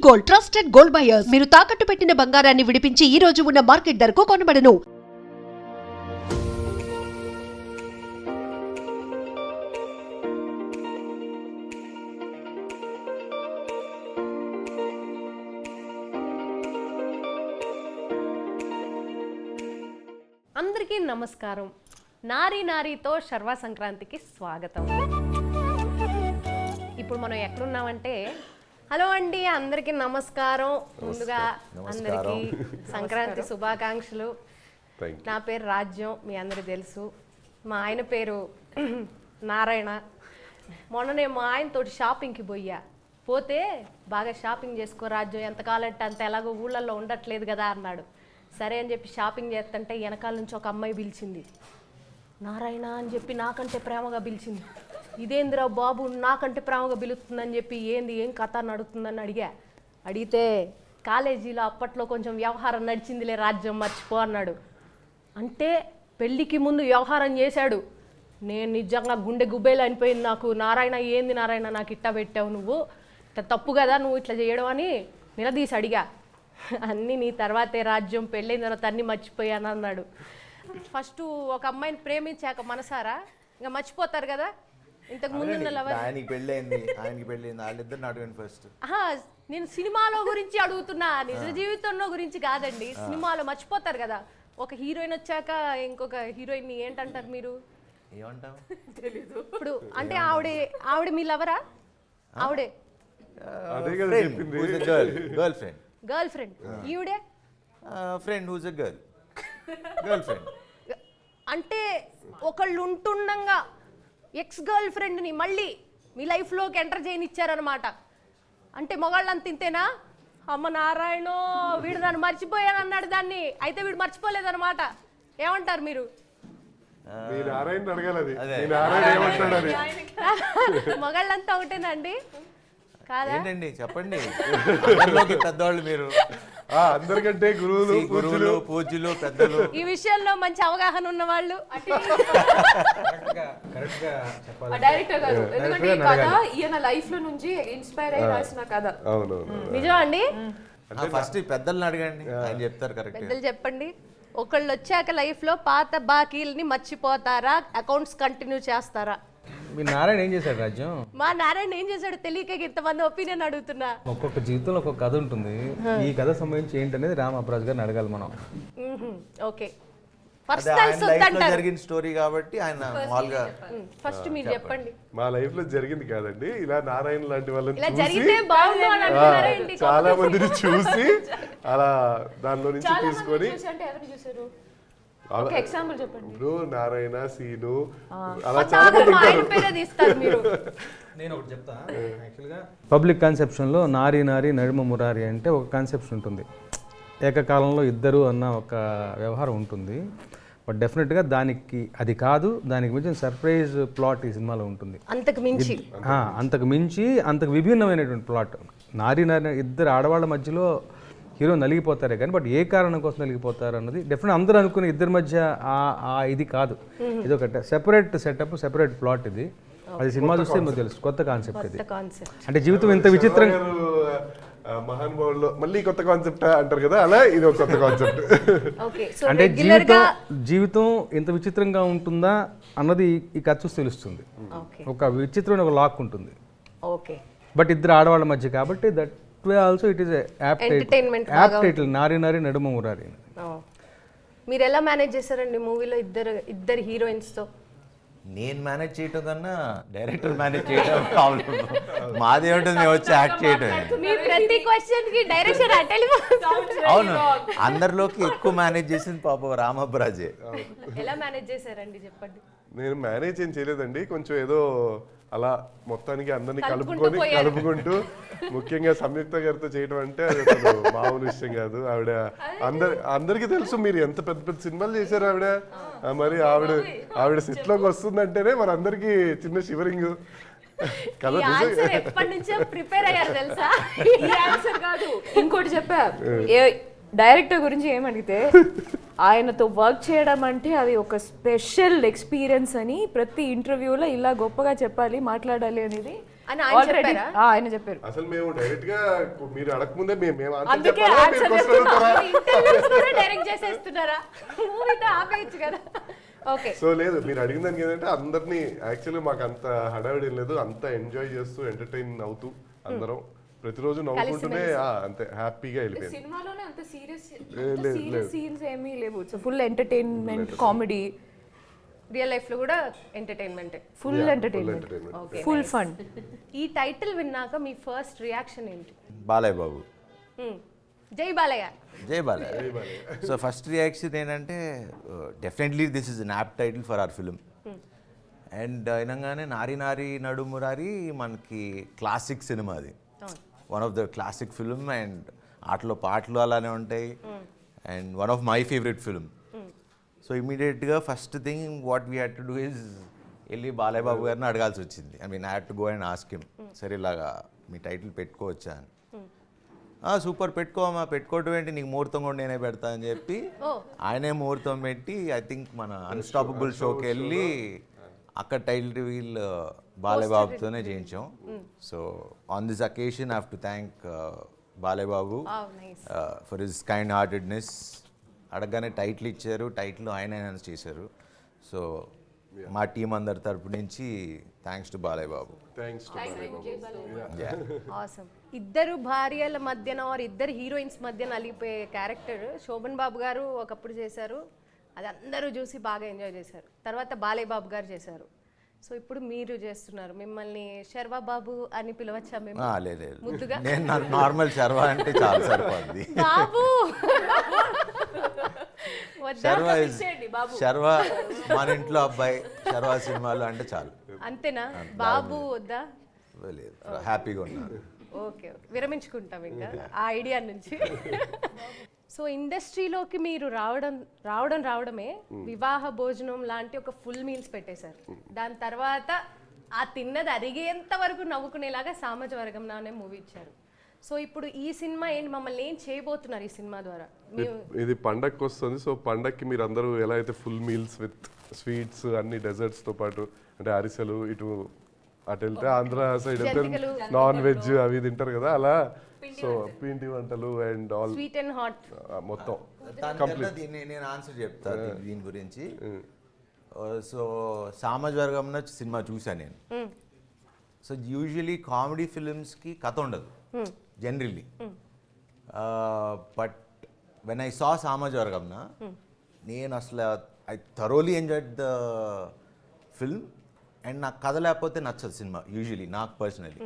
Gold, trusted gold buyers. మీరు తాకట్టు పెట్టిన బంగారాన్ని విడిపించి ఈ రోజు ఉన్న మార్కెట్ ధరకు కొనబడను. అందరికీ నమస్కారం. నారీ నారీతో శర్వా సంక్రాంతికి స్వాగతం. ఇప్పుడు మనం ఎక్కడున్నామంటే, హలో అండి, అందరికీ నమస్కారం. ముందుగా అందరికీ సంక్రాంతి శుభాకాంక్షలు. నా పేరు రాజ్యం, మీ అందరికీ తెలుసు. మా ఆయన పేరు నారాయణ. మొన్ననే మా ఆయనతోటి షాపింగ్కి పోతే బాగా షాపింగ్ చేసుకో రాజ్యం, ఎంతకాలంటే అంత, ఎలాగో ఊళ్ళల్లో ఉండట్లేదు కదా అన్నాడు. సరే అని చెప్పి షాపింగ్ చేస్తుంటే వెనకాల నుంచి ఒక అమ్మాయి పిలిచింది. నారాయణ అని చెప్పి నాకంటే ప్రేమగా పిలిచింది. ఇదేందిరా బాబు నాకంటే ప్రేమగా పిలుస్తుందని చెప్పి ఏం కథ నడుస్తుందని అడిగితే కాలేజీలో అప్పట్లో కొంచెం వ్యవహారం నడిచిందిలే రాజ్యం, మర్చిపో అన్నాడు. అంటే పెళ్ళికి ముందు వ్యవహారం చేశాడు. నేను నిజంగా గుండె గుబ్బేలు అనిపోయింది నాకు. నారాయణ ఏంది నారాయణ నాకు ఇట్టా పెట్టావు, నువ్వు ఇట్లా తప్పు కదా నువ్వు ఇట్లా చేయడం అని నిలదీసి అడిగా. అన్నీ నీ తర్వాతే రాజ్యం, పెళ్ళైన తర్వాత అన్నీ మర్చిపోయాను అన్నాడు. ఫస్ట్ ఒక అమ్మాయిని ప్రేమించాక మనసారా ఇంకా మర్చిపోతారు కదా. ఇంతకు ముందు నేను సినిమాలో గురించి అడుగుతున్నా, నిజ జీవితంలో గురించి కాదండి. సినిమాలో మర్చిపోతారు కదా. ఒక హీరోయిన్ వచ్చాక ఇంకొక హీరోయిన్ ఏంటంటారు మీరు? తెలీదు. ఇప్పుడు అంటే ఆవిడ మీ లవరా? ఆవిడే గర్ల్ ఫ్రెండ్. ఈవిడే friend who's a girl friend. అంటే ఒకళ్ళు ఉంటుండగా ఎక్స్ గర్ల్ ఫ్రెండ్ని మళ్ళీ మీ లైఫ్లోకి ఎంటర్ చేయనిచ్చారనమాట. అంటే మొగాళ్ళంత తింతేనా? అమ్మ నారాయణ, వీడు నన్ను మర్చిపోయాను అన్నాడు దాన్ని, అయితే వీడు మర్చిపోలేదన్నమాట. ఏమంటారు మీరు? మొగాళ్ళంతా ఒకటేనండి ఏంటండి చెప్పండి. పెద్దవాళ్ళు మీరు, అందరికంటే గురువులు పూజ్యులు పెద్దలు. ఈ విషయంలో మంచి అవగాహన ఉన్న వాళ్ళు డైరెక్టర్ గారు. ఎందుకంటే ఈ కథ ఈయన లైఫ్ లో నుంచి ఇన్స్పైర్ అయ్యి రాసిన కథ. నిజం అండి. ఫస్ట్ పెద్దల్ని అడగండి, ఆయన చెప్తారు. కరెక్ట్. పెద్దలు చెప్పండి. ఒకళ్ళు వచ్చాక లైఫ్ లో పాత బాకీల్ని మర్చిపోతారా, అకౌంట్స్ కంటిన్యూ చేస్తారా? మీ నారాయణ ఏం చేశాడు రాజ్యం? మా నారాయణ ఏం చేశాడు తెలియక ఇంతమంది ఒపీనియన్ అడుగుతున్నా. ఒక్కొక్క జీవితంలో ఒక్కొక్క కథ ఉంటుంది. ఈ కథ సంబంధించి ఏంటనేది రామప్రాజ్ గారిని అడగాలి మనం. ఓకే, జరిగిన స్టోరీ కాబట్టి ఆయన మామూలుగా ఫస్ట్ మీరు చెప్పండి. మా లైఫ్ లో జరిగింది కాదండి, ఇలా నారాయణ లాంటి వాళ్ళని చాలా మందిని చూసి అలా దానిలో నుంచి తీసుకొని ఎగ్జాంపుల్ చెప్పండి. ఇప్పుడు నారాయణ, సీను, అలా చాలా మంది ఉంటారు. నేను ఒకటి చెప్తా. యాక్చువల్గా పబ్లిక్ కాన్సెప్షన్లో నారీ నారీ నడుమ మురారి అంటే ఒక కాన్సెప్షన్ ఉంటుంది. ఏకకాలంలో ఇద్దరు అన్న ఒక వ్యవహారం ఉంటుంది. బట్ డెఫినెట్గా దానికి అది కాదు, దానికి మించిన సర్ప్రైజ్ ప్లాట్ ఈ సినిమాలో ఉంటుంది. అంతకు మించి అంతకు విభిన్నమైనటువంటి ప్లాట్. నారీ నారీ ఇద్దరు ఆడవాళ్ళ మధ్యలో హీరో నలిగిపోతారే కానీ, బట్ ఏ కారణం కోసం నలిగిపోతారు అన్నది డెఫినెట్ అందరూ అనుకునే ఇద్దరి మధ్య ఇది కాదు. ఇది ఒక సెపరేట్ సెటప్, సెపరేట్ ప్లాట్. ఇది అది సినిమా చూస్తే మీకు తెలుసు, కొత్త కాన్సెప్ట్ ఇది. అంటే జీవితం ఇంత విచిత్రంగా, మహానుభావుల్లో మళ్ళీ కొత్త కాన్సెప్ట్ అంటారు కదా, అలా ఇది ఒక కొత్త కాన్సెప్ట్. అంటే జీవితం ఇంత విచిత్రంగా ఉంటుందా అన్నది ఈ కథ చూసి తెలుస్తుంది. ఒక విచిత్రమైన ఒక లాక్ ఉంటుంది. బట్ ఇద్దరు ఆడవాళ్ళ మధ్య కాబట్టి that way also it is app title, నారీ నారీ నడుమ మురారి. మీరు ఎలా మేనేజ్ చేశారండి మూవీలో ఇద్దరు హీరోయిన్స్ తో? నేను మేనేజ్ చేయటం కన్నా డైరెక్టర్ మేనేజ్ చేయడం ప్రాబ్లం. మాదేమిటో మేము వచ్చి యాక్ట్ చేయటం. అవును, అందరిలోకి ఎక్కువ మేనేజ్ చేసింది పాప రామబ్రాజే. ఎలా మేనేజ్ చేశారండి చెప్పండి. నేను మేనేజ్ ఏం చేయలేదండి, కొంచెం ఏదో అలా మొత్తానికి అందరినీ కలుపుకుంటూ, ముఖ్యంగా సంయుక్త గారితో చేయడం అంటే అది అసలు మామూలు విషయం కాదు. ఆవిడ అందరికీ తెలుసు మీరు ఎంత పెద్ద పెద్ద సినిమాలు చేశారు ఆవిడ. మరి ఆవిడ సెట్ లోకి వస్తుందంటేనే మరి అందరికి చిన్న షివరింగ్ కదా. ఇంకోటి చెప్పా, డైరెక్టర్ గురించి ఏమడిగితే ఆయనతో వర్క్ చేయడం అంటే అది ఒక స్పెషల్ ఎక్స్పీరియన్స్ అని ప్రతి ఇంటర్వ్యూలో ఇలా గొప్పగా చెప్పాలి, మాట్లాడాలి అనేది అని ఆయన ఆల్రెడీ చెప్పారా? ఆయన చెప్పారు. అసలు మేము డైరెక్ట్ గా మీరు అడగకముందే మేము answer అందుకే చెప్పాలా? answer మీరు question అడుగుతారా? ఇంటర్వ్యూస్ కూడా డైరెక్ట్ చేసేస్తున్నారా? మూవీతో ఆపేయచ్చు కదా. ఓకే, సో లేదు, మీరు అడిగిన దానికి ఏంటంటే అందరినీ యాక్చువల్లీ మాకు అంత హడావిడి ఏం లేదు, అంత ఎంజాయ్ చేస్తూ ఎంటర్టైన్ అవుతూ అందరం ప్రతిరోజు నవ్వుకుంటూనే అంతే హ్యాపీగా వెళ్ళిపోయింది. సినిమాలోనే అంత సీరియస్ లేదు. సీన్స్ ఏమీ లేవు. Full entertainment, comedy, real life లో కూడా entertainment, full entertainment, full fun. ఈ టైటిల్ విన్నాక మీ ఫస్ట్ రియాక్షన్ ఏంటి? Balayya Babu, Jai Balayya. Jai Balayya. So first reaction ఏంటంటే definitely this is an apt title for our film. And అయినంగానే నారి నారి నడుమురారి మనకి క్లాసిక్ సినిమా, అది one of the classic film. And ఆటలో పాటలు అలానే ఉంటాయి. And one of my favourite film. So ఇమీడియట్గా first thing what we had to do is వెళ్ళి బాలయ్య బాబు గారిని అడగాల్సి వచ్చింది. I mean I had to go and ask him, సరే ఇలాగా మీ టైటిల్ పెట్టుకోవచ్చా అని. సూపర్, పెట్టుకోమా, పెట్టుకోవటం ఏంటి, నీకు ముహూర్తం కూడా నేనే పెడతా అని చెప్పి ఆయనే ముహూర్తం పెట్టి ఐ థింక్ మన అన్స్టాపబుల్ షోకి వెళ్ళి అక్కడ టైటిల్ రివీల్ బాలయ్య బాబుతోనే చేయించాం. So on this occasion I have to thank Balayya Babu for his kind heartedness. అడగగానే టైటిల్ ఇచ్చారు, టైటిల్ ఆయన అనౌన్స్ చేశారు. సో మా టీం అందరి తరపు నుంచి thanks to Balayya Babu. Awesome. ఇద్దరు భార్యల మధ్యన ఆర్ ఇద్దరు హీరోయిన్స్ మధ్య నలిపే క్యారెక్టర్ శోభన్ బాబు గారు ఒకప్పుడు చేశారు, అది అందరూ చూసి బాగా ఎంజాయ్ చేశారు. తర్వాత బాలయ్య బాబు గారు చేశారు. సో ఇప్పుడు మీరు చేస్తున్నారు. మిమ్మల్ని శర్వా బాబు అని పిలవచ్చా మేము? లేదు, ముద్దుగా నేను నార్మల్ శర్వా అంటే చాలా సరిపోద్ది. బాబు శర్వా శర్వా మన ఇంట్లో అబ్బాయి, శర్వా సినిమాలు అంటే చాలు. అంతేనా? బాబు వద్దా? లేదు, హ్యాపీగా ఉన్నాను. ఓకే, విరమించుకుంటాం ఇంకా ఆ ఐడియా నుంచి. సో ఇండస్ట్రీలోకి మీరు రావడమే వివాహ భోజనం లాంటి ఒక ఫుల్ మీల్స్ పెట్టేశారు. దాని తర్వాత ఆ తిన్నది అరిగేంత వరకు నవ్వుకునేలాగా సామాజ వర్గం అనే మూవీ ఇచ్చారు. సో ఇప్పుడు ఈ సినిమా ఏంటి, మమ్మల్ని ఏం చేయబోతున్నారు ఈ సినిమా ద్వారా? ఇది పండగకి వస్తుంది. సో పండగకి మీరు అందరూ ఎలా అయితే ఫుల్ మీల్స్ విత్ స్వీట్స్ అన్ని డెజర్ట్స్తో పాటు, అంటే అరిసెలు, ఇటు అటు వెళ్తే ఆంధ్ర సైడ్ వెళ్తే నాన్ వెజ్ అవి తింటారు కదా, అలా. సో పిండి వంటలు and all sweet and hot మొత్తం నేను ఆన్సర్ చెప్తా దీని గురించి. సో సామాజ వర్గం సినిమా చూసాను నేను. సో యూజువలీ కామెడీ ఫిలిమ్స్కి కథ ఉండదు generally. But when I saw Samajavaragamana, నేను అసలు I thoroughly enjoyed the film. And నాకు కథ లేకపోతే నచ్చదు సినిమా యూజువలీ, నాకు పర్సనలీ.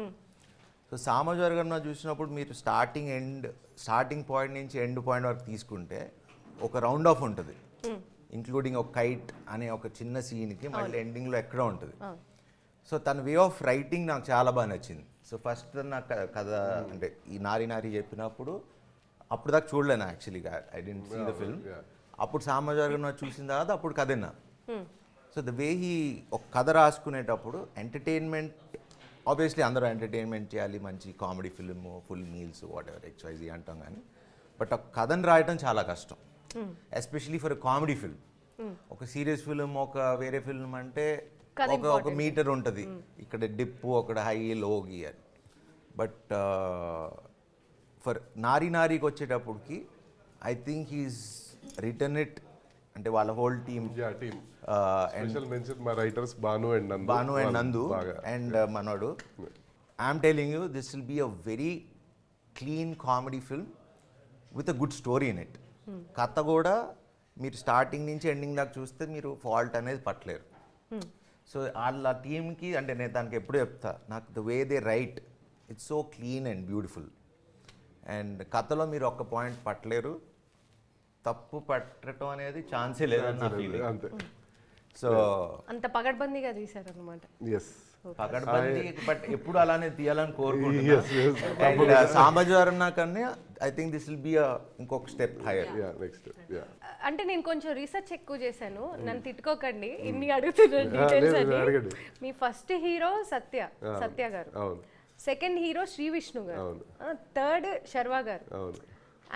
సో సామాజ వర్గంలో చూసినప్పుడు మీరు స్టార్టింగ్ పాయింట్ నుంచి ఎండ్ పాయింట్ వరకు తీసుకుంటే ఒక రౌండ్ ఆఫ్ ఉంటుంది, ఇంక్లూడింగ్ ఒక కైట్ అనే ఒక చిన్న సీన్కి మళ్ళీ ఎండింగ్లో ఎక్కడో ఉంటుంది. సో తన వే ఆఫ్ రైటింగ్ నాకు చాలా బాగా నచ్చింది. సో ఫస్ట్ నాకు కథ అంటే ఈ నారి నారి చెప్పినప్పుడు అప్పుడు దాకా చూడలేను యాక్చువల్లీగా, I didn't see the film. అప్పుడు సామాజ వర్గంలో చూసిన తర్వాత అప్పుడు కథ విన్నా. సో ద వే హీ ఒక కథ రాసుకునేటప్పుడు ఎంటర్టైన్మెంట్, ఆబ్వియస్లీ అందరూ ఎంటర్టైన్మెంట్ చేయాలి, మంచి comedy film, full meals, what ever XYZ అంటాం కానీ, బట్ ఒక కథను రాయటం చాలా కష్టం, ఎస్పెషలీ ఫర్ కామెడీ ఫిల్మ్. ఒక సీరియస్ ఫిల్మ్, ఒక వేరే ఫిల్మ్ అంటే ఒక మీటర్ ఉంటుంది, ఇక్కడ డిప్, అక్కడ హై, లో గీయాలి. బట్ ఫర్ నారి నారికి వచ్చేటప్పటికి I think he's return it, అంటే వాళ్ళ హోల్ టీమ్, స్పెషల్ మెన్షన్ మా writers Bhanu and Nandu and మనోడు. I'm telling you, this will be a very clean comedy film with a good story in it. కథ కూడా మీరు starting నుంచి ఎండింగ్ దాకా చూస్తే మీరు ఫాల్ట్ అనేది పట్టలేరు. సో వాళ్ళ టీమ్కి, అంటే నేను దానికి ఎప్పుడు చెప్తా, నాకు the way they right, it's so clean and beautiful. And కథలో మీరు ఒక్క పాయింట్ పట్టలేరు, తప్పు పట్టడం అనేది ఛాన్సే లేదన్న ఫీలింగ్. అంతే. సో అంత పగడ్బందీగా తీశారు అనమాట. పగడ్బందీ, బట్ ఎప్పుడు అలానే తీయాలని కోరుకుంటున్నాను. సామాజ వర్గం కన్నా I think this will be ఇంకొక స్టెప్ హైయర్. అంటే నేను కొంచెం రీసెర్చ్ ఎక్కువ చేశాను, నన్ను తిట్టుకోకండి ఇన్ని అడుగుతున్నాను డీటెయిల్స్ అని. మీ ఫస్ట్ హీరో సత్య గారు, సెకండ్ హీరో శ్రీ విష్ణు గారు, థర్డ్ శర్వా గారు,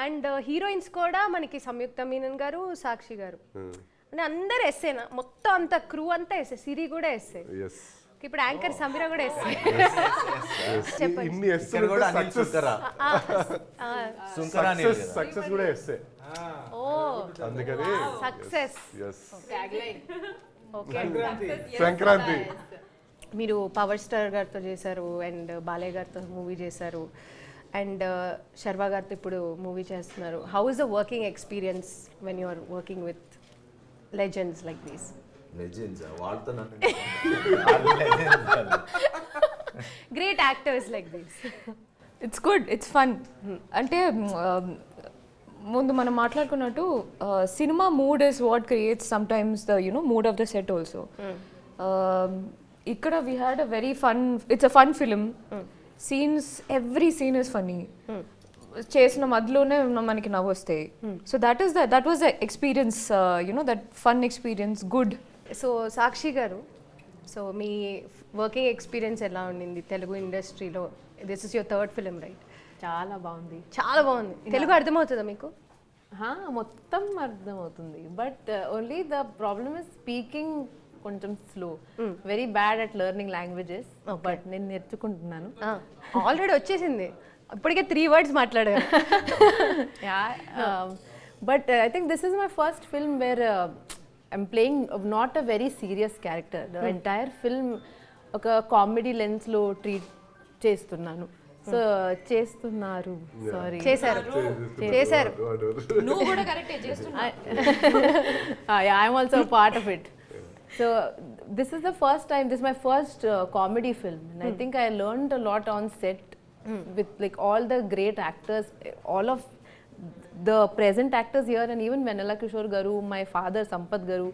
అండ్ హీరోయిన్స్ కూడా మనకి సంయుక్త మీనన్ గారు, సాక్షి గారు. అంటే అందరు ఎస్సేనా మొత్తం, అంత క్రూ అంతా ఎస్సే, సిరి కూడా ఎస్సే. ఇప్పుడు యాంకర్ సమీర కూడా ఎస్సీ. ఇన్ని ఎస్ ఇక్కడ కూడా అనిల్ సుంకరా సుంకరా అనిల్ కదా. సక్సెస్ కూడా ఎస్సే, ఓ అందుకని సక్సెస్. ఎస్. ఓకే, సంక్రాంతి మీరు పవర్ స్టార్ గారితో చేశారు అండ్ బాలయ్య గారితో మూవీ చేశారు అండ్ శర్వా గారితో ఇప్పుడు మూవీ చేస్తున్నారు. How is the working experience when you are working with legends like these? Legends వాళ్ళతో నన్ను great actors like these. It's good, it's fun. అంటే ముందు మనం మాట్లాడుకున్నట్టు cinema mood is what creates sometimes the mood of the set also. ఇక్కడ we had a very fun, it's a fun film. Scenes, every scene is funny. చేసిన మధ్యలోనే మనకి నవ్వు వస్తాయి. So that was the experience, that fun experience, good. So Sakshi గారు, so మీ working experience ఎలా ఉండింది తెలుగు ఇండస్ట్రీలో? This is your third film right? చాలా బాగుంది. చాలా బాగుంది. తెలుగు అర్థమవుతుందా మీకు? మొత్తం అర్థమవుతుంది, but only the problem is speaking కొంచెం slow. Very bad at learning languages, but నేను నేర్చుకుంటున్నాను. ఆల్రెడీ వచ్చేసింది, ఇప్పటికే 3 words మాట్లాడారు. But I think this is my first film where I'm playing not a very serious character. The entire film ఒక comedy లెన్స్లో treat చేస్తున్నాను. So చేస్తున్నారు, sorry చేశారు. నువ్వు కూడా కరెక్టే చేస్తున్నావు. I'm also a part of it. So this is the first time, this is my first comedy film, and I think I learned a lot on set with like all the great actors, all of the present actors here, and even Venala Kishore Garu, my father Sampath Garu,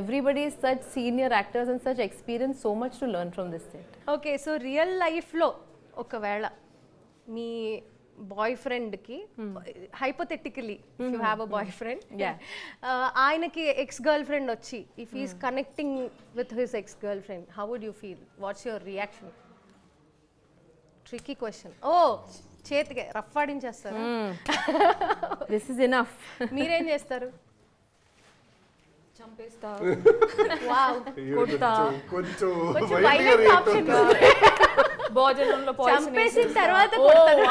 everybody is such senior actors and such experience, so much to learn from this set. Okay, so real లైఫ్లో ఒకవేళ మీ బాయ్ ఫ్రెండ్కి, hypothetically if you have a boyfriend, ఆయనకి ex girlfriend వచ్చి if is connecting with his ex girlfriend, how would you feel? What's your reaction? Tricky question. Oh, చేతికి rough ఆడించేస్తారు. This is enough. మీరేం చేస్తారు? చంపేస్తా, wow, కొంచెం కొంచెం violent option. భోజనంలో పాయిజన్ చంపేసిన తర్వాత కొడతారు.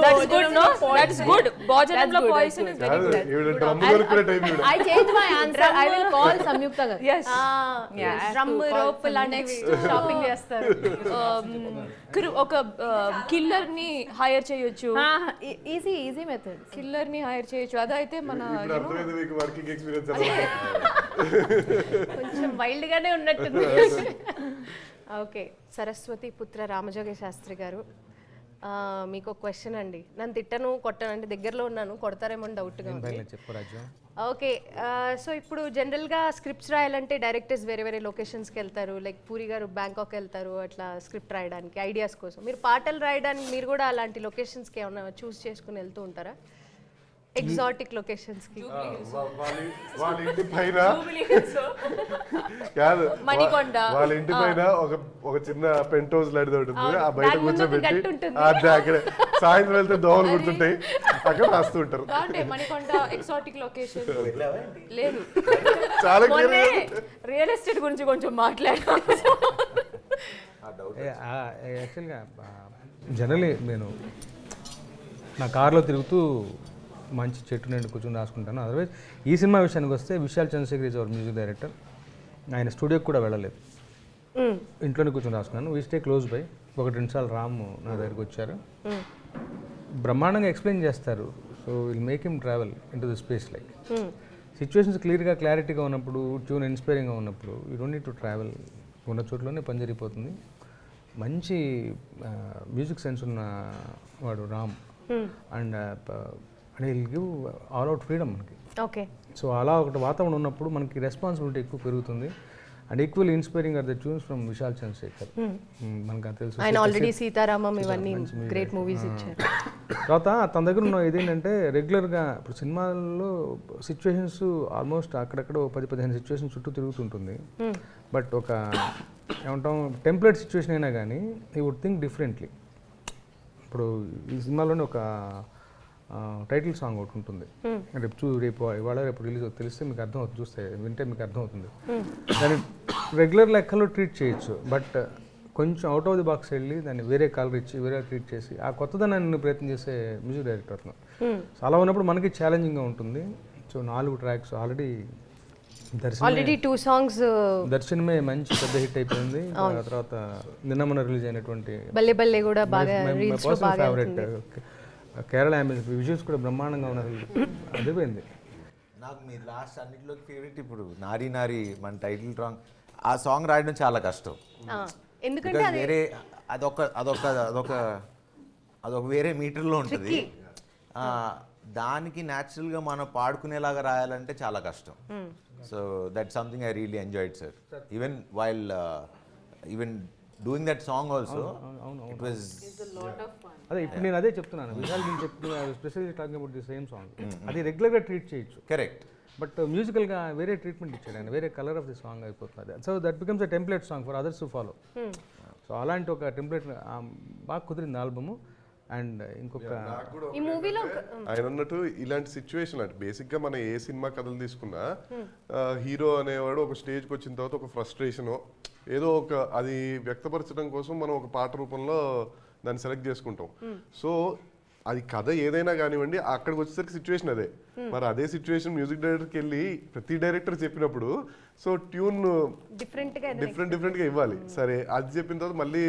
That's good. No, that's good. భోజనంలో పాయిజన్ ఇస్ వెరీ గుడ్. ఈవిడ డ్రమ్ కొనుక్కునే టైం ఈవిడ. I changed my answer. I will call Samyukta Garu. yes. Drum rope లాంటివి షాపింగ్ చేస్తారు. ఒక కిల్లర్ ని హైర్ చేయొచ్చు. Easy method. కిల్లర్ ని హైర్ చేయొచ్చు. అదైతే మన ఇప్పుడు అర్థమైంది మీకు వర్కింగ్ ఎక్స్పీరియన్స్ కొంచెం వైల్డ్ గానే ఉన్నట్టుంది. ఓకే, సరస్వతి పుత్ర రామజోగ శాస్త్రి గారు, మీకు ఒక క్వశ్చన్ అండి. నన్ను తిట్టను కొట్టను అంటే దగ్గరలో ఉన్నాను, కొడతారేమో డౌట్గా ఉంది. చెప్పు రాజు. ఓకే, సో ఇప్పుడు జనరల్గా స్క్రిప్ట్స్ రాయాలంటే డైరెక్టర్స్ వేరే వేరే లొకేషన్స్కి వెళ్తారు. లైక్ పూరి గారు బ్యాంకాక్ వెళ్తారు అట్లా స్క్రిప్ట్ రాయడానికి, ఐడియాస్ కోసం. మీరు పాటలు రాయడానికి మీరు కూడా అలాంటి లొకేషన్స్కి ఏమైనా చూస్ చేసుకుని వెళ్తూ ఉంటారా? ఎగ్జాటిక్ లొకేషన్స్కి? వాళ్ళ ఇంటి పైన కాదు, మణికొండ, వాళ్ళ ఇంటి పైన ఒక చిన్న పెంట్ హౌస్ లాంటిది ఉంటుంది. ఆ బయట కూర్చోబెట్టి అక్కడ సాయంత్రం వెళ్తే దోమలు కుడుతుంటాయి, అక్కడ రాస్తూ ఉంటారు. అంటే మణికొండ ఎగ్జాటిక్ లొకేషన్ లేదు. చాలా రియల్ ఎస్టేట్ గురించి కొంచెం మాట్లాడాం. యాక్చువల్గా జనరలీ నేను నా కార్లో తిరుగుతూ మంచి చెట్టు నుండి కూర్చొని రాసుకుంటాను. అదర్వైజ్ ఈ సినిమా విషయానికి వస్తే Vishal Chandrasekhar is our music director. ఆయన స్టూడియోకి కూడా వెళ్ళలేదు, ఇంట్లోనే కూర్చొని రాసుకున్నాను. We stay close by. 1-2 సార్లు రామ్ నా దగ్గరికి వచ్చారు, బ్రహ్మాండంగా ఎక్స్ప్లెయిన్ చేస్తారు. So will make him travel into the space. Like situations క్లారిటీగా ఉన్నప్పుడు, ట్యూన్ ఇన్స్పైరింగ్గా ఉన్నప్పుడు you don't need to travel. ఉన్న చోట్లోనే పని జరిగిపోతుంది. మంచి మ్యూజిక్ సెన్స్ ఉన్న వాడు Ram. And will give all out freedom మనకి. ఓకే, సో అలా ఒకటి వాతావరణం ఉన్నప్పుడు మనకి రెస్పాన్సిబిలిటీ ఎక్కువ పెరుగుతుంది. And equal inspiring are the tunes from Vishal Chandrasekhar. మనకు అది తెలుసు. ఆయన ఆల్రెడీ సీతారామం ఇవన్నీ గ్రేట్ మూవీస్ ఇచ్చారు. తర్వాత తన దగ్గర ఉన్న ఇదేంటంటే రెగ్యులర్గా ఇప్పుడు సినిమాల్లో సిచ్యువేషన్స్ ఆల్మోస్ట్ అక్కడక్కడ 10-15 సిచ్యువేషన్స్ చుట్టూ తిరుగుతుంటుంది. బట్ ఒక ఏమంటాం టెంప్లెట్ సిచ్యువేషన్ అయినా కానీ ఈ వుడ్ థింక్ డిఫరెంట్లీ. ఇప్పుడు ఈ సినిమాలోనే ఒక టైటిల్ సాంగ్ ఒకటి ఉంటుంది. రేపు ఇవాళ రేపు రిలీజ్ తెలిస్తే మీకు అర్థం అవుతుంది, చూస్తే వింటే మీకు అర్థం అవుతుంది. దాన్ని రెగ్యులర్ లెక్కలో ట్రీట్ చేయొచ్చు, బట్ కొంచెం అవుట్ ఆఫ్ ది బాక్స్ వెళ్ళి దాన్ని వేరే కలర్ ఇచ్చి వేరే ట్రీట్ చేసి ఆ కొత్తదనాన్ని ప్రయత్నం చేసే మ్యూజిక్ డైరెక్టర్ అతను. సో అలా ఉన్నప్పుడు మనకి ఛాలెంజింగ్గా ఉంటుంది. So 4 tracks already already 2 songs దర్శనమే మంచి పెద్ద హిట్ అయిపోయింది. తర్వాత నిన్న మొన్న రిలీజ్ అయినటువంటి బల్లే బల్లే కూడా బాగా రీల్స్ లో బాగా ఫేవరెట్ కేరళ అంబియన్స్ విజువల్స్ కూడా బ్రహ్మాండంగా ఉన్నారు. అదిపోయింది. నాకు మీ లాస్ట్ అన్నిటిలోకి ఫేవరెట్ ఇప్పుడు నారీ నారీ మన టైటిల్ సాంగ్. ఆ సాంగ్ రాయడం చాలా కష్టం, ఎందుకంటే Because వేరే అదొక వేరే మీటర్లో ఉంటుంది. దానికి న్యాచురల్గా మనం పాడుకునేలాగా రాయాలంటే చాలా కష్టం. So that something I really enjoyed sir. Even doing that song also it was అదే ఇప్పుడు నేను అదే చెప్తున్నాను. విశాల్ నేను చెప్తున్నా specially talking about the same song. అది రెగ్యులర్గా ట్రీట్ చేయొచ్చు, కరెక్ట్. బట్ మ్యూజికల్గా వేరే ట్రీట్మెంట్ ఇచ్చాడు ఆయన, వేరే కలర్ ఆఫ్ ది సాంగ్ అయిపోతుంది. So that becomes a template song for others to follow. So అలాంటి ఒక టెంప్లెట్ బాగా కుదిరింది ఆల్బము. అండ్ ఇంకొక ఈ మూవీలో ఆయన అన్నట్టు ఇలాంటి సిచ్యువేషన్ అంటే బేసిక్గా మనం ఏ సినిమా కథలు తీసుకున్నా హీరో అనేవాడు ఒక స్టేజ్కి వచ్చిన తర్వాత ఒక ఫ్రస్ట్రేషన్ ఏదో ఒక అది వ్యక్తపరచడం కోసం మనం ఒక పాట రూపంలో దాన్ని సెలెక్ట్ చేసుకుంటాం. సో అది కథ ఏదైనా కానివ్వండి, అక్కడికి వచ్చేసరికి సిచ్యువేషన్ అదే. మరి అదే సిచ్యువేషన్ మ్యూజిక్ డైరెక్టర్కి వెళ్ళి ప్రతి డైరెక్టర్ చెప్పినప్పుడు సో ట్యూన్ డిఫరెంట్గా ఇవ్వాలి. సరే అది చెప్పిన తర్వాత మళ్ళీ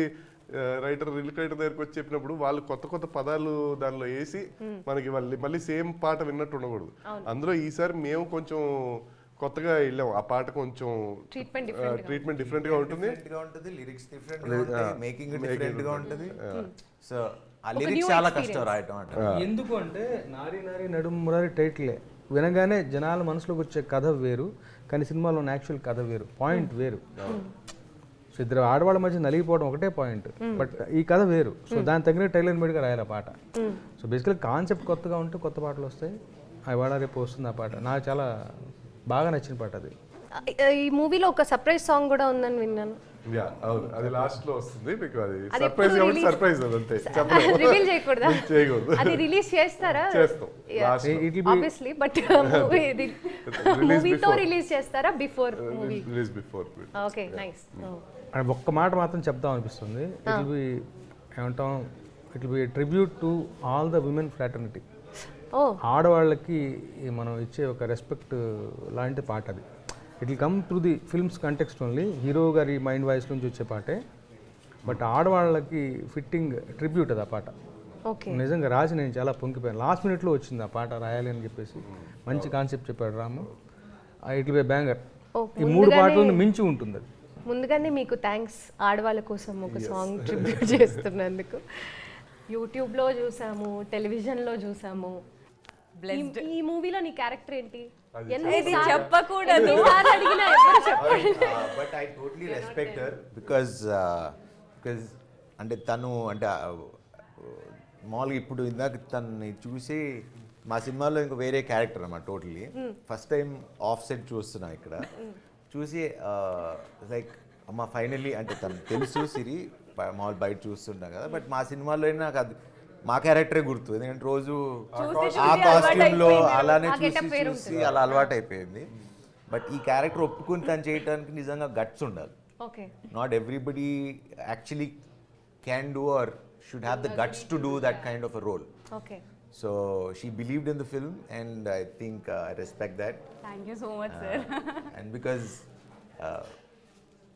లిరిక్ రైటర్ దగ్గరికి వచ్చి చెప్పినప్పుడు వాళ్ళు కొత్త కొత్త పదాలు దానిలో వేసి మనకి మళ్ళీ సేమ్ పాట విన్నట్టు ఉండకూడదు. అందులో ఈసారి మేము కొంచెం కొత్తగా వెళ్ళాం. ఆ పాట కొంచెం ట్రీట్మెంట్ డిఫరెంట్ గా ఉంటుంది, లిరిక్స్ డిఫరెంట్ గా ఉంటాయి, మేకింగ్ డిఫరెంట్ గా ఉంటుంది. సో ఆ లిరిక్స్ చాలా కష్టం రాయటం అంటే. ఎందుకు అంటే నారీ నారీ నడుము మురారి టైటిలే వినగానే జనాల మనసులోకి వచ్చే కథ వేరు, కానీ సినిమాలో ఉన్న యాక్చువల్ కథ వేరు, పాయింట్ వేరు. సో ఇద్దరు ఆడవాళ్ళ మధ్య నలిగిపోవడం ఒకటే పాయింట్, బట్ ఈ కథ వేరు. సో దాని తగిన టైలర్ మేడ్గా రాయాలి ఆ పాట. సో బేసికలీ కాన్సెప్ట్ కొత్తగా ఉంటే కొత్త పాటలు వస్తాయి. ఇవాళ రేపు వస్తుంది ఆ పాట. నాకు చాలా బాగా నచ్చిన పాట అది. ఈ మూవీలో ఒక సర్ప్రైజ్ సాంగ్ కూడా ఉందని విన్నాను. అది లాస్ట్ లో వస్తుంది. మీకు అది సర్ప్రైజ్ అదంతే, రివీల్ చేయకూడదా? చేయకూడదు. అది రిలీజ్ చేస్తారా? చేస్తాం ఆబ్వియస్లీ, బట్ మూవీతో రిలీజ్ చేస్తారా? Before movie release before. Okay, nice. ఒక్క మాట మాత్రం చెప్తాం అనిపిస్తుంది. ఇట్ విల్ బి ఏమంటాం, it will B tribute to all the women fraternity. ఆడవాళ్ళకి మనం ఇచ్చే ఒక రెస్పెక్ట్ లాంటి పాట అది. It will come through the films context only. Hero గారి మైండ్ వాయిస్ నుంచి వచ్చే పాటే, బట్ ఆడవాళ్ళకి ఫిట్టింగ్ ట్రిబ్యూట్ అది ఆ పాట. నిజంగా రాసి నేను చాలా పొంగిపోయాను. లాస్ట్ మినిట్లో వచ్చింది ఆ పాట రాయాలి అని చెప్పేసి. మంచి కాన్సెప్ట్ చెప్పాడు Ramu. It will be banger. ఈ 3 పాటలను మించి ఉంటుంది అది. ముందుగానే మీకు థ్యాంక్స్, ఆడవాళ్ళ కోసం ఒక సాంగ్ ట్రిబ్యూట్ చేస్తున్నందుకు. యూట్యూబ్లో చూసాము, టెలివిజన్లో చూసాము. ఈ మూవీలో నీ క్యారెక్టర్ ఏంటి? చెప్పకూడదు. But I totally respect her because అంటే తను అంటే మామూలుగా ఇప్పుడు ఇందాక తనని చూసి మా సినిమాలో ఇంకా వేరే క్యారెక్టర్ అన్నమాట totally. First time of set చూస్తున్నా ఇక్కడ. చూసి లైక్ అమ్మ ఫైనల్లీ అంటే తను తెలుసు సిరి మామూలు బయట చూస్తుంటా కదా, బట్ మా సినిమాలో నాకు అది మా క్యారెక్టరే గుర్తు. ఎందుకంటే రోజు ఆ కాస్ట్యూమ్లో అలానే చూసి అలా అలవాటు అయిపోయింది. బట్ ఈ క్యారెక్టర్ ఒప్పుకుని తను చేయడానికి నిజంగా గట్స్ ఉండాలి. Not everybody actually can do or should have the guts to do that kind of a role. So she believed in the film, and I think I respect that. Thank you so much, sir. And because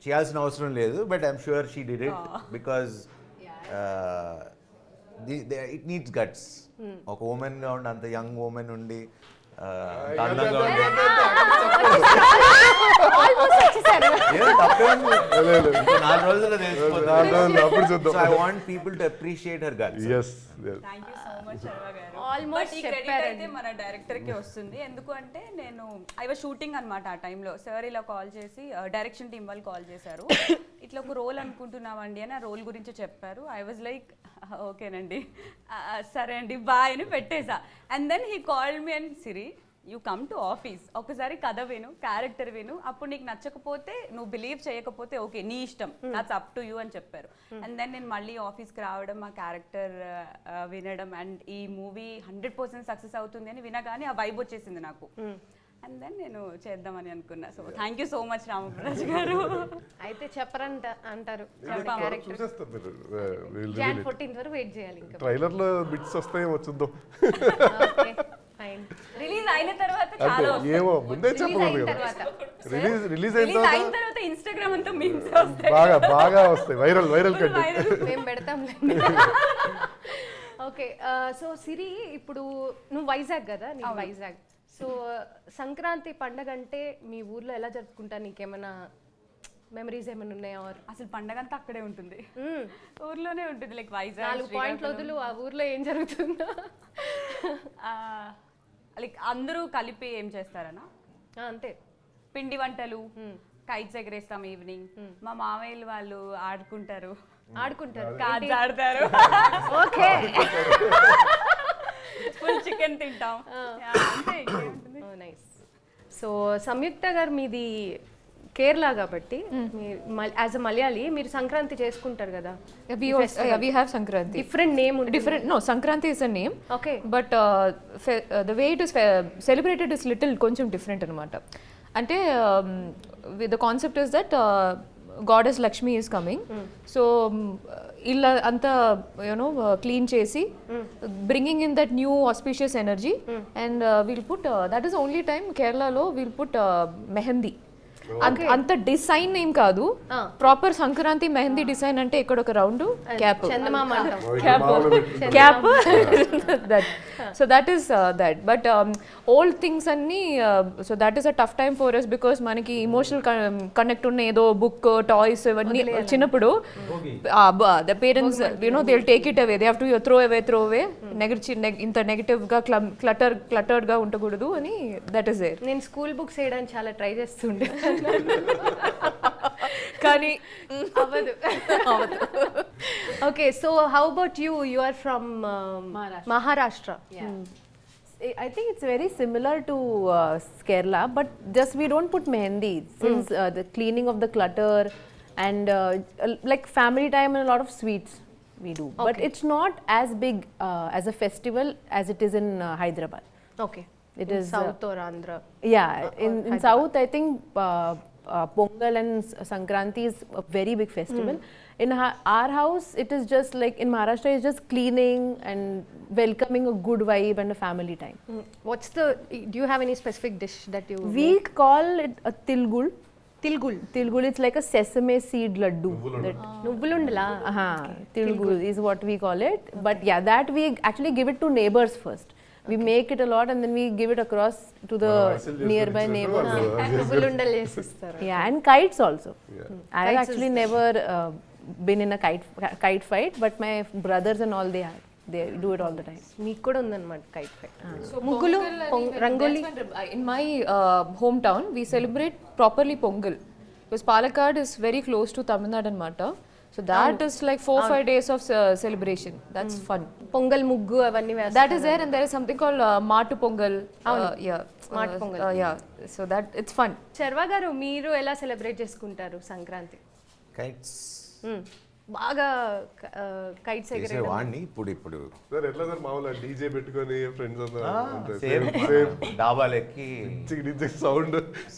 చేయాల్సిన అవసరం లేదు, but I'm sure she did it because it needs guts. ఒక woman గా ఉండి అంత young woman ఉండి అందంగా ఉండి నాలుగు రోజుల్లో తెలిసిపోతుంది. So I want people to appreciate her guts. Yes. Thank you so much, Sharva garu. Almost credit అయితే మన డైరెక్టర్ కి వస్తుంది. ఎందుకు అంటే నేను ఐ వాజ్ షూటింగ్ అనమాట ఆ టైంలో. సార్ ఇలా కాల్ చేసి డైరెక్షన్ టీం వాళ్ళు కాల్ చేశారు. ఇట్లా ఒక రోల్ అనుకుంటున్నామండి అని ఆ రోల్ గురించి చెప్పారు. ఐ వాజ్ లైక్ ఓకేనండి, సరే అండి బాయ్ అని పెట్టేసా. And then he called me and Siri you come to office, ఒకసారి కథ విను, క్యారెక్టర్ విను, అప్పుడు నీకు నచ్చకపోతే నువ్వు బిలీవ్ చేయకపోతే ఓకే నీ ఇష్టం, దట్స్ అప్ టు యూ అని చెప్పారు. అండ్ దెన్ నేను మళ్ళీ ఆఫీస్కి రావడం, ఆ క్యారెక్టర్ వినడం, అండ్ ఈ మూవీ 100% సక్సెస్ అవుతుంది అని వినగానే ఆ వైబ్ వచ్చేసింది నాకు. అండ్ దెన్ నేను చేద్దామని అనుకున్నా. So thank you so much Ramprasad గారు. అయితే చెప్పరంట అంటారు క్యారెక్టర్. చూసేస్తారు మీరు. Jan 14th వరకు వెయిట్ చేయాలి ఇంకా. ట్రైలర్ లో బిట్స్ వస్తాయేమో చూద్దాం. Okay fine. రిలీజ్ అయిన తర్వాత చాలా అంటే ఏమో ముందే చెప్పకూడదు కదా. రిలీజ్ అయిన తర్వాత ఇన్స్టాగ్రామ్ అంతా మీమ్స్ వస్తాయి, బాగా వస్తాయి, వైరల్ కంటెంట్. మేము పెడతాం. ఓకే సో సిరి, ఇప్పుడు నువ్వు వైజాగ్ కదా, నీకు వైజాగ్. సో సంక్రాంతి పండగ అంటే మీ ఊర్లో ఎలా జరుపుకుంటారు? నీకేమైనా మెమరీస్ ఏమైనా ఉన్నాయా? అసలు పండగ అంతా అక్కడే ఉంటుంది, ఊర్లోనే ఉంటుంది. లైక్ వైజాగ్ 4 పాయింట్లు వదులు, ఆ ఊర్లో ఏం జరుగుతుందో. లైక్ అందరూ కలిపి ఏం చేస్తారనా, అంతే, పిండి వంటలు, కైట్స్ ఎగరేస్తాం ఈవినింగ్. మా మామయ్యలు వాళ్ళు ఆడుకుంటారు, కార్డ్స్ ఆడతారు, ఓకే, ఫుల్ చికెన్ తింటాం. నైస్. సో సంయుక్త గారు, మీది కేరళ కాబట్టి యాజ్ అ మలయాళీ మీరు సంక్రాంతి చేసుకుంటారు కదా. We have Sankranti. Different name. Different, no, Sankranti is a name. Okay. But the way it is celebrated is little కొంచెం different అనమాట. అంటే the concept is that goddess Lakshmi is coming. So illa anta clean chesi, bringing in that new auspicious energy, and we'll put that is the only time Kerala lo we'll put mehendi. అంత design ఏం కాదు, proper Sankranti mehendi design అంటే ఇక్కడ ఒక round cap, cap, so that is that. But old things అన్ని, so that is a tough time for us because మనకి emotional connect ఉన్న ఏదో బుక్, టాయ్స్ ఇవన్నీ చిన్నప్పుడు the parents they will take it away, they have to throw away ఇంత negative గా cluttered గా ఉండకూడదు అని, దట్ ఈస్ దేర్. నేను స్కూల్ బుక్స్ వేయడానికి చాలా ట్రై చేస్తుండే కానీ అవ్వదు. Okay, so how about you? You are from Maharashtra. I think it's very similar to Kerala, but just we don't put mehendi since the cleaning of the clutter and like family time and a lot of sweets we do. Okay. But it's not as big as a festival as it is in Hyderabad. Okay. It is South or Andhra. Yeah, in South I think Pongal and Sankranti is a very big festival. In our house it is just like in Maharashtra it's just cleaning and welcoming a good vibe and a family time. What's the, do you have any specific dish that you We call it a tilgul. Tilgul, it's like a sesame seed laddu. Nubbulundala. Tilgul is what we call it. But yeah, that we actually give it to neighbors first. We make it a lot and then we give it across to the nearby neighbors. Nubbulundal chesistaru. Yeah, and kites also. I have actually never been in a kite fight, but my brothers and all they do it all the time. మీకు కూడా ఉందన్నమాట kite fight. ముగ్గులు, rangoli. In my hometown we celebrate properly Pongal because Palakkad is very close to Tamil Nadu anamata. So that is like 4-5 days of celebration. That's fun. Pongal ముగ్గు అవన్నీ వేస్తారు. That is there, and there is something called Matu Pongal. Yeah, Matu Pongal. Yeah, so that it's fun. Sharwa గారు, మీరు ఎలా celebrate చేసుకుంటారు Sankranti? Kites బాగా kites ఎగరేయడం. వాడిని ఇప్పుడు సార్ ఎట్లా సార్ మామూలుగా డీజే పెట్టుకొని ఫ్రెండ్స్ సేమ్ డాబాలు ఎక్కి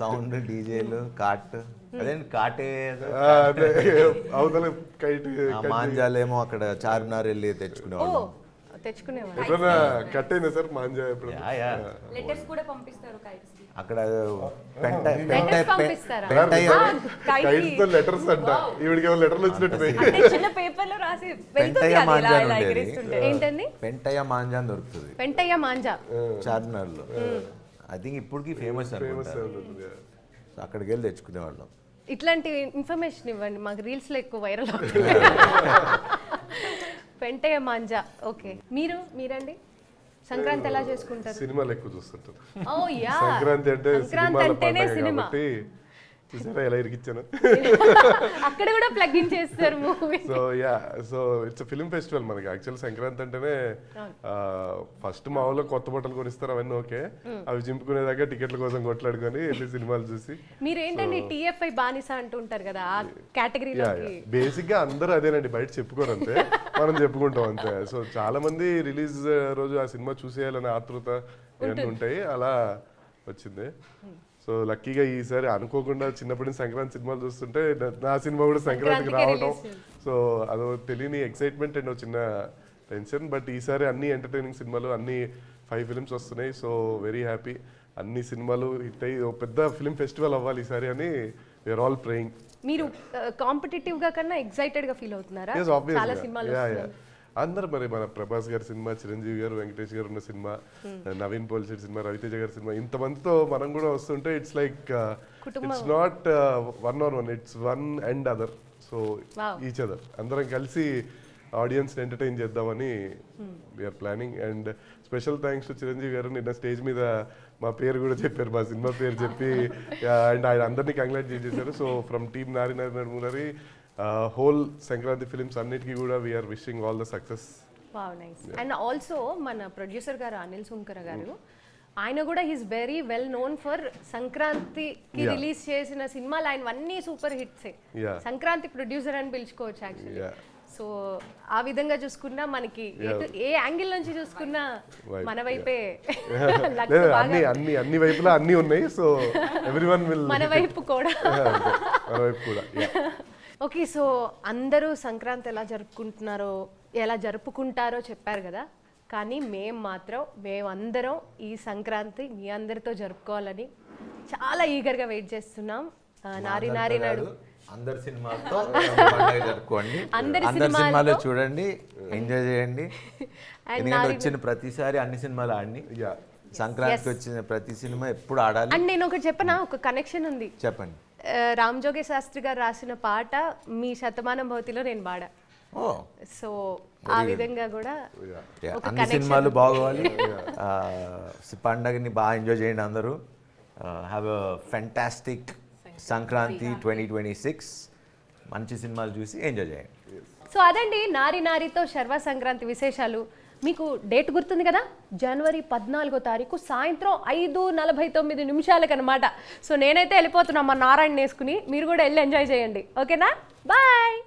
సౌండ్ డీజేలు కాట్, అదే కాటే అవతల కైట్ మాంజాలేమో అక్కడ చార్మినార్ వెళ్ళి తెచ్చుకునేవాళ్ళు. తెచ్చుకునేవాళ్ళు. ఎప్పుడన్నా కట్ అయినా సార్ మాంజా? ఎప్పుడు లెటర్స్ కూడా పంపిస్తారు కైట్స్ కి. అక్కడ లెటర్స్ అంట, ఈవిడికి లెటర్లు వచ్చినట్టు చిన్న పేపర్ లో రాసి పెంటయ్య మాంజా ఏంటండి? పెంటయ్య మాంజా అని దొరుకుతుంది పెంటయ్య మాంజా చార్మినార్ లో. ఐ థింక్ ఇప్పటికి ఫేమస్ అక్కడికి వెళ్ళి తెచ్చుకునేవాళ్ళం. ఇట్లాంటి ఇన్ఫర్మేషన్ ఇవ్వండి మాకు, రీల్స్ లో ఎక్కువ వైరల్ అవుతుంది. పెంటయ్య మాంజా. ఓకే, మీరండి సంక్రాంతి ఎలా చేసుకుంటారు? సినిమాలు ఎక్కువ చూస్తుంటారు. ఓ యా, సంక్రాంతి అంటే సంక్రాంతి అంటేనే సినిమా. చూసారా ఎలా ఇరికిచ్చాను. అక్కడ కూడా ప్లగ్ ఇన్ చేస్తారు movie. So it's film festival మనకి. యాక్చువల్ సంక్రాంతి అంటేనే ఫస్ట్ మా ఊళ్ళో కొత్త బట్టలు కొనిస్తారు, అవన్నీ ఓకే. అవి చింపుకునేదాకా టికెట్ల కోసం కొట్లాడుకొని వెళ్ళి సినిమాలు చూసి. మీరు ఏంటండి టీఎఫ్ఐ బానిస అంటుంటారు కదా, ఆ కేటగిరీలోకి? బేసిక్ గా అందరూ అదేనండి, బయట చెప్పుకోరు అంతే, మనం చెప్పుకుంటాం అంతే. సో చాలా మంది రిలీజ్ రోజు ఆ సినిమా చూసేయాలనే ఆతృత ఇవన్నీ ఉంటాయి, అలా వచ్చింది. సో లక్కీగా ఈసారి అనుకోకుండా చిన్నప్పటి నుంచి సంక్రాంతి సినిమాలు చూస్తుంటే నా సినిమా కూడా సంక్రాంతికి రావడం, సో అదో తెలియని ఎక్సైట్మెంట్ అండ్ చిన్న టెన్షన్. బట్ ఈసారి అన్ని ఎంటర్టైనింగ్ సినిమాలు, అన్ని 5 ఫిల్మ్స్ వస్తున్నాయి. So very happy. అన్ని సినిమాలు హిట్ అయ్యి ఒక పెద్ద ఫిల్మ్ ఫెస్టివల్ అవ్వాలి ఈసారి అని వీఆర్ ఆల్ ప్రేయింగ్. మీరు కాంపిటేటివ్ గా కన్నా ఎక్సైటెడ్ గా ఫీల్ అవుతున్నారా? చాలా సినిమాలు అందరు మరి మన ప్రభాస్ గారి సినిమా, చిరంజీవి గారు, వెంకటేష్ గారు ఉన్న సినిమా, నవీన్ పోలిశెట్టి సినిమా, రవితేజ గారి సినిమా, ఇంతమందితో మనం కూడా వస్తుంటే it's like it's not one or one, it's one and other. So each other అందరం కలిసి ఆడియన్స్ ఎంటర్టైన్ చేద్దామని we are planning. And special thanks to Chiranjeevi garu. నిన్న స్టేజ్ మీద మా పేరు కూడా చెప్పారు, మా సినిమా పేరు చెప్పి, అండ్ ఆయన అందరినీ కంగ్రాచులేట్ చేశారు. So from team Nari Nari నడుమునరి whole Sankranti films అన్నిటికీ కూడా we are wishing all the success. Wow, nice. And also మన ప్రొడ్యూసర్ గారు అనిల్ సుంకర గారు, ఆయన కూడా he's very well known for సంక్రాంతికి రిలీజ్ చేసిన సినిమాలు ఆయనవన్నీ సూపర్ హిట్సే. సంక్రాంతి ప్రొడ్యూసర్ అని పిలుచుకోవచ్చు యాక్చువల్లీ. సో ఆ విధంగా చూసుకున్నా మనకి ఏ యాంగిల్ నుంచి చూసుకున్నా మన వైపే అన్ని వైపులా అన్ని ఉన్నాయి. సో ఎవ్రీవన్ విల్ మన వైపు కూడా. మన వైపు కూడా. ఓకే, సో అందరూ సంక్రాంతి ఎలా జరుపుకుంటారో చెప్పారు కదా, కానీ మేమందరం ఈ సంక్రాంతి మీ అందరితో జరుపుకోవాలని చాలా ఈగర్గా వెయిట్ చేస్తున్నాం. నారి నారి నాడు అందరి సినిమాలతో పండుగ జరుపుకోండి, అందరి సినిమాలు చూడండి, ఎంజాయ్ చేయండి. ఎందుకంటే వచ్చిన ప్రతిసారి అన్ని సినిమాలు ఆడి, సంక్రాంతికి వచ్చిన ప్రతి సినిమా ఎప్పుడు ఆడాలి. అండ్ నేను ఒకటి చెప్పనా, ఒక కనెక్షన్ ఉంది. చెప్పండి. రామ్ జోగే శాస్త్రి గారు రాసిన పాట మీ శతమానం భవతిలో నేను పాడా. సో ఆ విధంగా కూడా అన్ని సినిమాలు బాగోవాలి, పండగని బాగా ఎంజాయ్ చేయండి అందరూ. Have a fantastic Sankranti 2026. మంచి సినిమాలు చూసి ఎంజాయ్ చేయండి. సో అదండి నారి నారితో శర్వ సంక్రాంతి విశేషాలు. మీకు డేట్ గుర్తుంది కదా, జనవరి 14వ తారీఖు సాయంత్రం 5:49 అనమాట. సో నేనైతే వెళ్ళిపోతున్నా మా నారాయణ వేసుకుని, మీరు కూడా వెళ్ళి ఎంజాయ్ చేయండి. ఓకేనా, బాయ్.